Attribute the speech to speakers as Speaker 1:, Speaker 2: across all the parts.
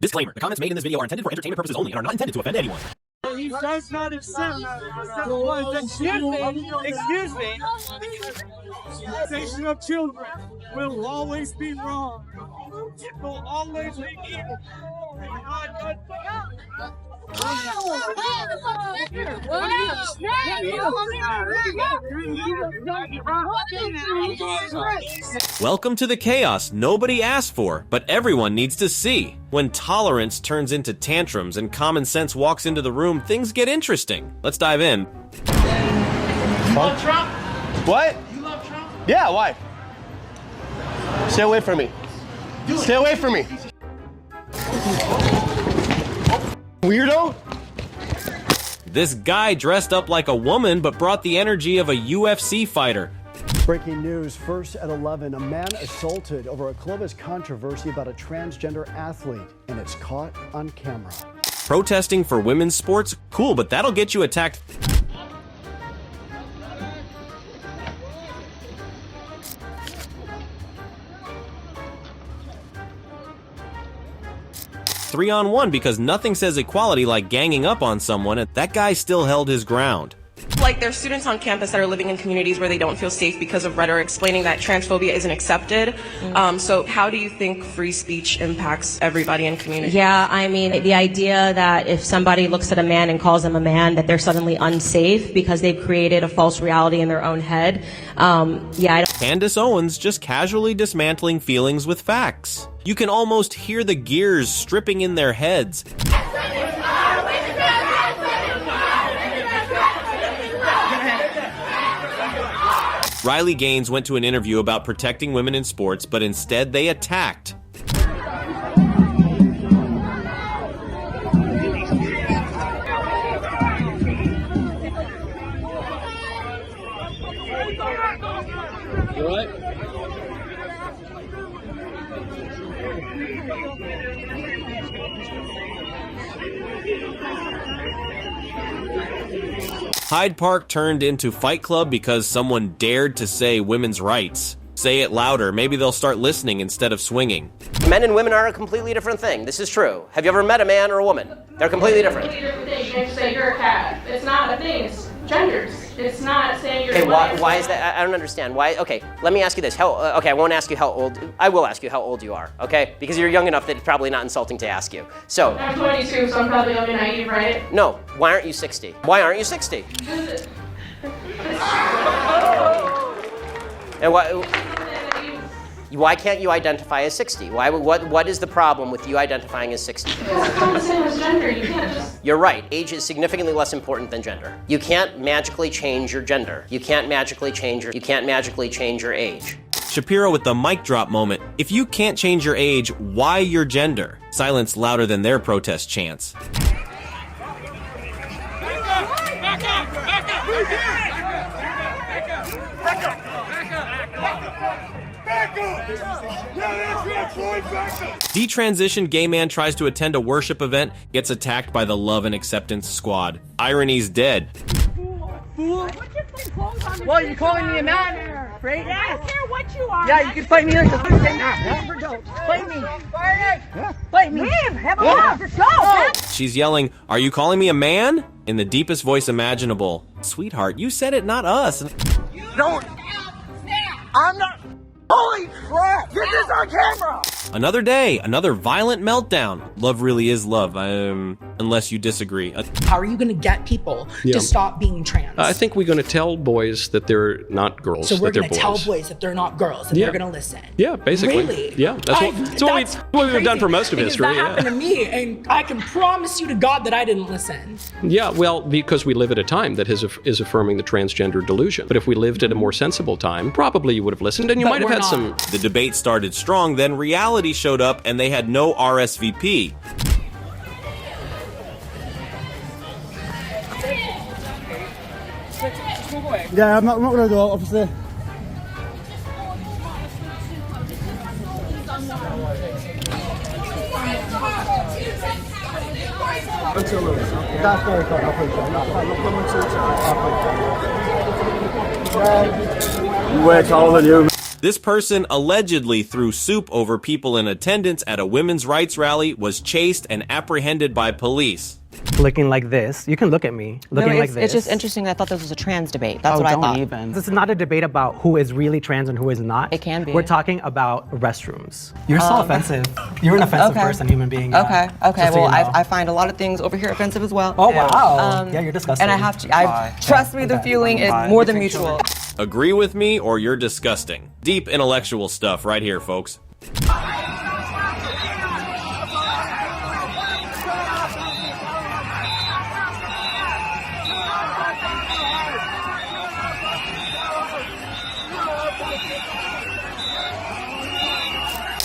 Speaker 1: Disclaimer, the comments made in this video are intended for entertainment purposes only and are not intended to offend anyone.
Speaker 2: He does not accept. Excuse me. Station of children will always be wrong. It will always be evil.
Speaker 1: Welcome to the chaos nobody asked for, but everyone needs to see. When tolerance turns into tantrums and common sense walks into the room, things get interesting. Let's dive in.
Speaker 3: You love Trump?
Speaker 4: What?
Speaker 3: You love Trump?
Speaker 4: Yeah, why? Stay away from me. Stay away from me. Weirdo?
Speaker 1: This guy dressed up like a woman but brought the energy of a UFC fighter.
Speaker 5: Breaking news, first at 11, a man assaulted over a Columbus controversy about a transgender athlete, and it's caught on camera.
Speaker 1: Protesting for women's sports? Cool, but that'll get you attacked. Three-on-one because nothing says equality like ganging up on someone, and that guy still held his ground.
Speaker 6: Like, there's students on campus that are living in communities where they don't feel safe because of rhetoric explaining that transphobia isn't accepted. So how do you think free speech impacts everybody in community?
Speaker 7: Yeah, I mean, the idea that if somebody looks at a man and calls him a man, that they're suddenly unsafe because they've created a false reality in their own head.
Speaker 1: Candace Owens just casually dismantling feelings with facts. You can almost hear the gears stripping in their heads. Riley Gaines went to an interview about protecting women in sports, but instead they attacked. Hyde Park turned into Fight Club because someone dared to say women's rights. Say it louder, maybe they'll start listening instead of swinging.
Speaker 8: Men and women are a completely different thing. This is true. Have you ever met a man or a woman? They're completely different.
Speaker 6: You can't say you're a cat. It's not a thing. It's genders. It's not saying you're.
Speaker 8: Okay, why is that? I don't understand. Why? Okay, let me ask you this. Okay, I won't ask you how old. I will ask you how old you are. Okay, because you're young enough that it's probably not insulting to ask you. So.
Speaker 6: I'm 22, so I'm probably young and naive, right?
Speaker 8: No. Why aren't you 60? Why aren't you 60? And why can't you identify as 60? What is the problem with you identifying as 60?
Speaker 6: It's not the same as gender. You can't just.
Speaker 8: You're right. Age is significantly less important than gender. You can't magically change your gender. You can't magically change your age.
Speaker 1: Shapiro with the mic drop moment. If you can't change your age, why your gender? Silence louder than their protest chants. Detransitioned gay man tries to attend a worship event, gets attacked by the love and acceptance squad. Irony's dead.
Speaker 3: Well, you're calling me a man, right?
Speaker 9: Yeah, I don't care what you are.
Speaker 3: Yeah, you can fight me like a Fight me. Fight me.
Speaker 9: Leave. Have a laugh. Let's go.
Speaker 1: She's yelling, "Are you calling me a man?" in the deepest voice imaginable. Sweetheart, you said it, not us.
Speaker 3: Don't. I'm not. Holy crap! Get this on camera!
Speaker 1: Another day, another violent meltdown. Love really is love, unless you disagree.
Speaker 10: How are you going to get people to stop being trans?
Speaker 11: I think we're going to tell boys that they're not girls,
Speaker 10: so we're
Speaker 11: that they're
Speaker 10: going to
Speaker 11: boys.
Speaker 10: tell boys that they're not girls, and they're going to listen.
Speaker 11: Yeah, basically.
Speaker 10: Really?
Speaker 11: Yeah, that's what we've done for most of history.
Speaker 10: That happened to me, and I can promise you to God that I didn't listen.
Speaker 11: Yeah, well, because we live at a time that is affirming the transgender delusion. But if we lived at a more sensible time, probably you would have listened, and you might have had some.
Speaker 1: The debate started strong, then reality showed up, and they had no RSVP.
Speaker 2: Yeah, I'm not going to do it, obviously. That's very good, I appreciate it. Way taller than you.
Speaker 1: This person allegedly threw soup over people in attendance at a women's rights rally, was chased and apprehended by police.
Speaker 12: Looking like this. You can look at me. Looking like this.
Speaker 13: It's just interesting. I thought this was a trans debate. That's what I thought.
Speaker 12: Even. This is not a debate about who is really trans and who is not.
Speaker 13: It can be.
Speaker 12: We're talking about restrooms. You're so offensive. You're an offensive person, human being.
Speaker 13: Okay. Well,
Speaker 12: so you know.
Speaker 13: I find a lot of things over here offensive as well.
Speaker 12: Oh, wow. Yeah, you're disgusting.
Speaker 13: And I have to, trust me, the feeling is more than mutual.
Speaker 1: Agree with me or you're disgusting. Deep intellectual stuff right here, folks.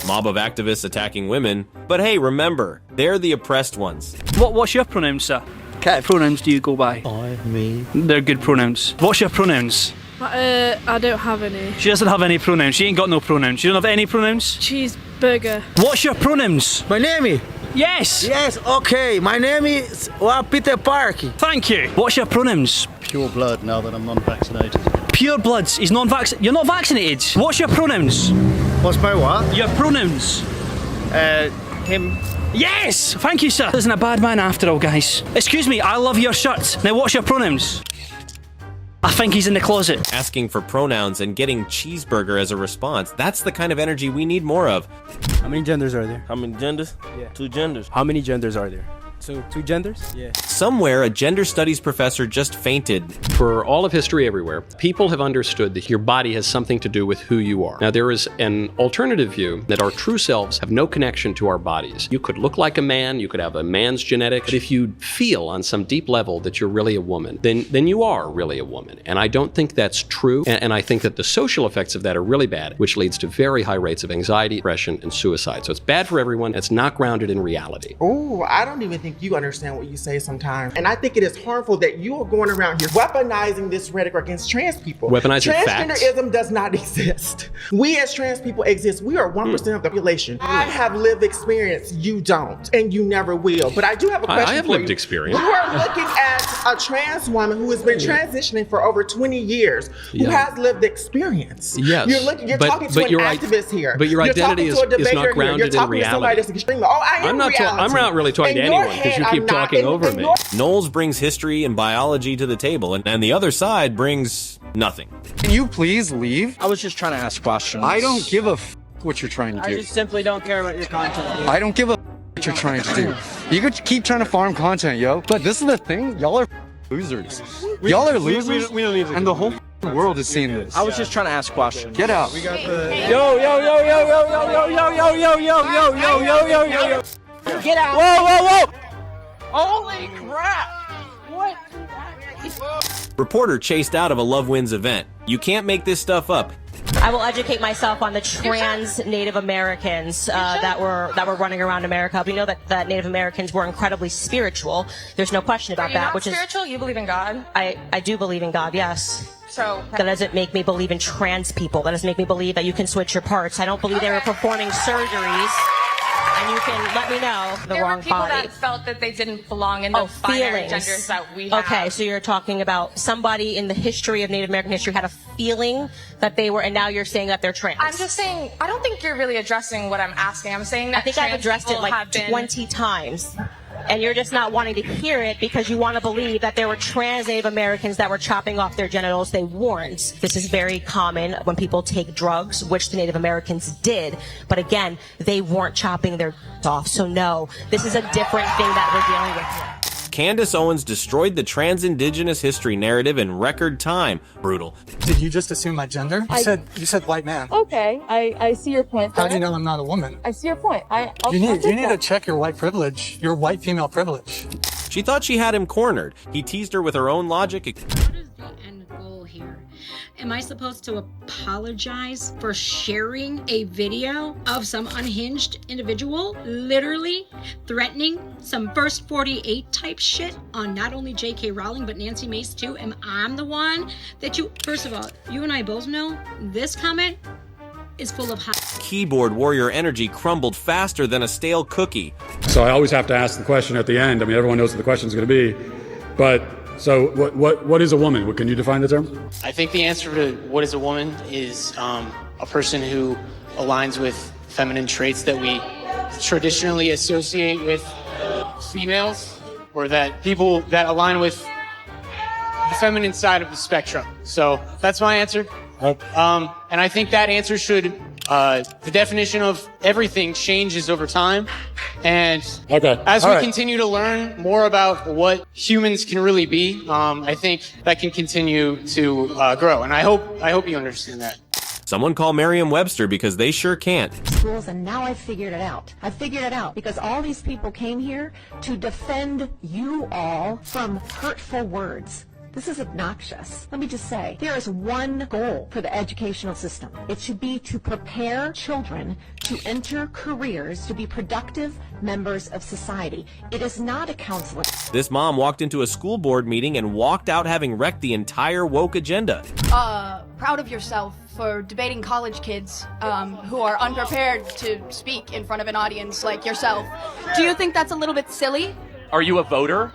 Speaker 1: Mob of activists attacking women, but hey, remember, they're the oppressed ones.
Speaker 14: What's your pronouns, sir? What kind of pronouns do you go by?
Speaker 15: I, me.
Speaker 14: They're good pronouns. What's your pronouns?
Speaker 16: I don't have any.
Speaker 14: She doesn't have any pronouns. She ain't got no pronouns. You don't have any pronouns?
Speaker 16: Cheeseburger.
Speaker 14: What's your pronouns?
Speaker 15: My name?
Speaker 14: Yes.
Speaker 15: Yes, okay. My name is Peter Park.
Speaker 14: Thank you. What's your pronouns?
Speaker 15: Pure blood now that I'm non-vaccinated.
Speaker 14: Pure bloods. He's non-vaccinated. You're not vaccinated. What's your pronouns?
Speaker 15: What's my what?
Speaker 14: Your pronouns.
Speaker 15: Him.
Speaker 14: Yes! Thank you, sir. Isn't a bad man after all, guys. Excuse me, I love your shirt. Now, what's your pronouns? I think he's in the closet.
Speaker 1: Asking for pronouns and getting cheeseburger as a response. That's the kind of energy we need more of.
Speaker 17: How many genders are there?
Speaker 18: How many genders?
Speaker 17: Yeah.
Speaker 18: 2 genders.
Speaker 17: How many genders are there? Two genders? Yeah.
Speaker 1: Somewhere, a gender studies professor just fainted.
Speaker 11: For all of history everywhere, people have understood that your body has something to do with who you are. Now, there is an alternative view that our true selves have no connection to our bodies. You could look like a man, you could have a man's genetics, but if you feel on some deep level that you're really a woman, then you are really a woman. And I don't think that's true. And I think that the social effects of that are really bad, which leads to very high rates of anxiety, depression, and suicide. So it's bad for everyone. It's not grounded in reality.
Speaker 19: Oh, I don't even think you understand what you say sometimes. And I think it is harmful that you are going around here weaponizing this rhetoric against trans people.
Speaker 11: Weaponizing facts.
Speaker 19: Transgenderism does not exist. We as trans people exist. We are 1% of the population. I have lived experience. You don't. And you never will. But I do have a question for you.
Speaker 11: I have lived experience.
Speaker 19: You are looking at a trans woman who has been transitioning for over 20 years, who has lived experience.
Speaker 11: Yes.
Speaker 19: You're talking to an activist here.
Speaker 11: But your identity is not grounded in reality.
Speaker 19: I'm
Speaker 11: not really talking to anyone because you keep talking over me.
Speaker 1: Knowles brings history and biology to the table, and the other side brings nothing.
Speaker 20: Can you please leave?
Speaker 18: I was just trying to ask questions.
Speaker 20: I don't give a what you're trying to do.
Speaker 18: I just simply don't care about your content.
Speaker 20: I don't give a what you're trying to do. You could keep trying to farm content, yo. But this is the thing, y'all are losers. Y'all are losers,
Speaker 18: we don't need to
Speaker 20: and the whole world is seeing this.
Speaker 18: I was just trying to ask questions.
Speaker 20: Get out.
Speaker 18: We got the yo.
Speaker 3: Get out.
Speaker 18: Whoa.
Speaker 3: Holy crap. What?
Speaker 1: Reporter chased out of a Love Wins event. You can't make this stuff up.
Speaker 7: I will educate myself on the trans Native Americans that were running around America. We know that Native Americans were incredibly spiritual. There's no question about that.
Speaker 6: Which spiritual? You believe in God?
Speaker 7: I do believe in God. Yes.
Speaker 6: So
Speaker 7: that doesn't make me believe in trans people. That doesn't make me believe that you can switch your parts. I don't believe they were performing surgeries. And you can let me know the
Speaker 6: there
Speaker 7: wrong
Speaker 6: were people
Speaker 7: body.
Speaker 6: that felt that they didn't belong in the binary genders that we have.
Speaker 7: Okay, so you're talking about somebody in the history of Native American history had a feeling that they were, and now you're saying that they're trans.
Speaker 6: I'm just saying, I don't think you're really addressing what I'm asking. I'm saying that
Speaker 7: I think I've addressed it like 20 times. And you're just not wanting to hear it because you want to believe that there were trans Native Americans that were chopping off their genitals. They weren't. This is very common when people take drugs, which the Native Americans did. But again, they weren't chopping their off. So no, this is a different thing that we're dealing with here.
Speaker 1: Candace Owens destroyed the trans-indigenous history narrative in record time. Brutal.
Speaker 21: Did you just assume my gender? You said white man.
Speaker 22: Okay, I see your point.
Speaker 21: How do you know I'm not a woman?
Speaker 22: I see your point.
Speaker 21: You need to check your white privilege, your white female privilege.
Speaker 1: She thought she had him cornered. He teased her with her own logic.
Speaker 23: What is the end goal here? Am I supposed to apologize for sharing a video of some unhinged individual literally threatening some First 48 type shit on not only J.K. Rowling but Nancy Mace too? Am I the one that you... First of all, you and I both know this comment is full of hot...
Speaker 1: Keyboard warrior energy crumbled faster than a stale cookie.
Speaker 24: So I always have to ask the question at the end. I mean, everyone knows what the question is going to be, but... So what is a woman? Can you define the term?
Speaker 25: I think the answer to what is a woman is
Speaker 4: a person who aligns with feminine traits that we traditionally associate with females, or that people that align with the feminine side of the spectrum. So that's my answer. And I think that answer should, the definition of everything changes over time. And as we continue to learn more about what humans can really be, I think that can continue to grow. And I hope you understand that.
Speaker 1: Someone call Merriam-Webster because they sure can't.
Speaker 5: Schools, and now I've figured it out. I figured it out because all these people came here to defend you all from hurtful words. This is obnoxious. Let me just say, there is one goal for the educational system. It should be to prepare children to enter careers, to be productive members of society. It is not a counselor.
Speaker 1: This mom walked into a school board meeting and walked out having wrecked the entire woke agenda.
Speaker 8: Proud of yourself for debating college kids who are unprepared to speak in front of an audience like yourself. Do you think that's a little bit silly?
Speaker 9: Are you a voter?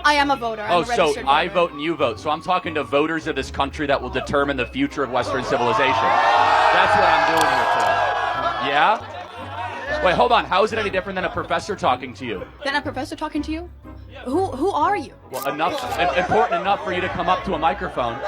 Speaker 8: I am a voter. I'm a registered voter.
Speaker 9: I vote and you vote. So I'm talking to voters of this country that will determine the future of Western civilization. That's what I'm doing here for. Yeah? Wait, hold on. How is it any different than a professor talking to you?
Speaker 8: Then a professor talking to you? Who are you?
Speaker 9: Well, important enough for you to come up to a microphone.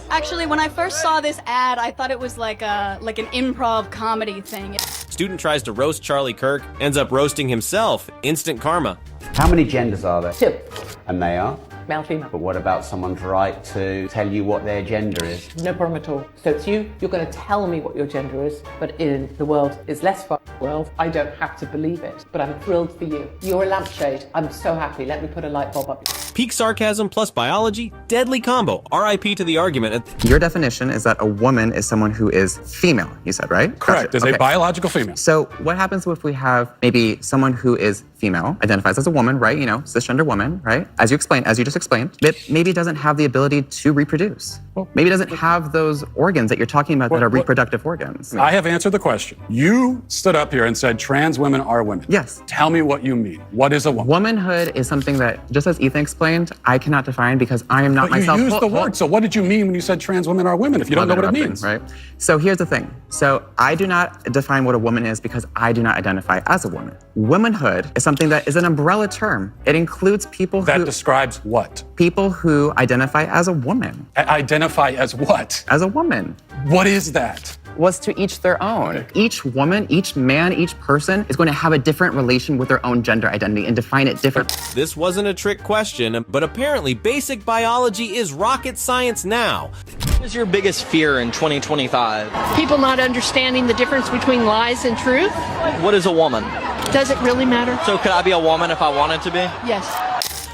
Speaker 8: Actually, when I first saw this ad, I thought it was like an improv comedy thing.
Speaker 1: Student tries to roast Charlie Kirk, ends up roasting himself. Instant karma.
Speaker 25: How many genders are there?
Speaker 26: 2.
Speaker 25: And they are?
Speaker 26: Male, female.
Speaker 25: But what about someone's right to tell you what their gender is?
Speaker 26: No problem at all. So it's you're going to tell me what your gender is, but in the world is less fun world, I don't have to believe it. But I'm thrilled for you. You're a lampshade. I'm so happy. Let me put a light bulb up.
Speaker 1: Peak sarcasm plus biology, deadly combo. RIP to the argument.
Speaker 27: Your definition is that a woman is someone who is female, you said, right?
Speaker 24: Correct, is a biological female.
Speaker 27: So what happens if we have maybe someone who is female, identifies as a woman, right? You know, cisgender woman, right? As you just explained, that maybe doesn't have the ability to reproduce. Maybe doesn't have those organs that you're talking about that are reproductive organs.
Speaker 24: I have answered the question. You stood up here and said trans women are women.
Speaker 27: Yes.
Speaker 24: Tell me what you mean. What is a woman?
Speaker 27: Womanhood is something that, just as Ethan explained, I cannot define because I am not myself.
Speaker 24: You used the word, so what did you mean when you said trans women are women if you don't know what it means?
Speaker 27: Right. So here's the thing. So I do not define what a woman is because I do not identify as a woman. Womanhood is something that is an umbrella term. It includes people who...
Speaker 24: That describes what?
Speaker 27: People who identify as a woman.
Speaker 24: Identify as what?
Speaker 27: As a woman.
Speaker 24: What is that?
Speaker 27: Was to each their own. Each woman, each man, each person is going to have a different relation with their own gender identity and define it differently.
Speaker 1: This wasn't a trick question, but apparently basic biology is rocket science now.
Speaker 18: What is your biggest fear in 2025?
Speaker 28: People not understanding the difference between lies and truth.
Speaker 18: What is a woman?
Speaker 28: Does it really matter?
Speaker 18: So could I be a woman if I wanted to be?
Speaker 28: Yes.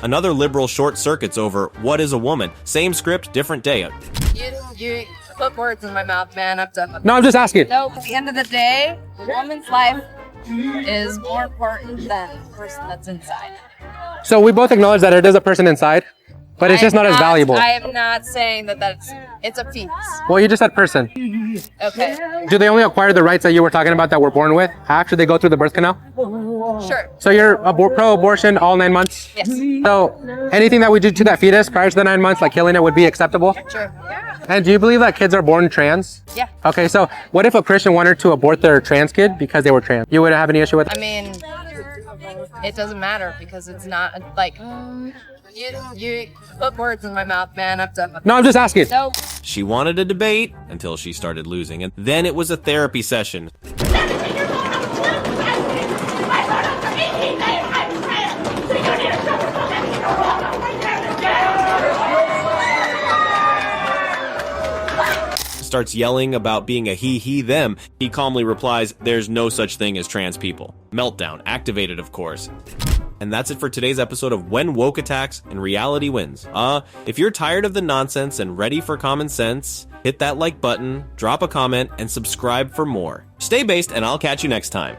Speaker 1: Another liberal short circuits over what is a woman. Same script, different day.
Speaker 29: You put words in my mouth, man. I'm done.
Speaker 24: No, I'm just asking.
Speaker 29: No, at the end of the day, a woman's life is more important than the person that's inside.
Speaker 24: So we both acknowledge that it is a person inside, but it's just not as valuable.
Speaker 29: I am not saying that it's a fetus.
Speaker 24: Well, you just said person.
Speaker 29: Okay.
Speaker 24: Do they only acquire the rights that you were talking about that we're born with after they go through the birth canal?
Speaker 29: Sure.
Speaker 24: So you're pro-abortion all 9 months?
Speaker 29: Yes.
Speaker 24: So anything that we do to that fetus prior to the 9 months, like killing it, would be acceptable?
Speaker 29: Sure.
Speaker 24: And do you believe that kids are born trans?
Speaker 29: Yeah.
Speaker 24: Okay, so what if a Christian wanted to abort their trans kid because they were trans? You wouldn't have any issue with it?
Speaker 29: I mean, it doesn't matter because it's not like you put words in my mouth, man. I'm done.
Speaker 24: No, I'm just asking.
Speaker 29: No.
Speaker 1: She wanted a debate until she started losing, and then it was a therapy session. Starts yelling about being a he, them. He calmly replies, there's no such thing as trans people. Meltdown, activated of course. And that's it for today's episode of When Woke Attacks and Reality Wins. If you're tired of the nonsense and ready for common sense, hit that like button, drop a comment, and subscribe for more. Stay based, and I'll catch you next time.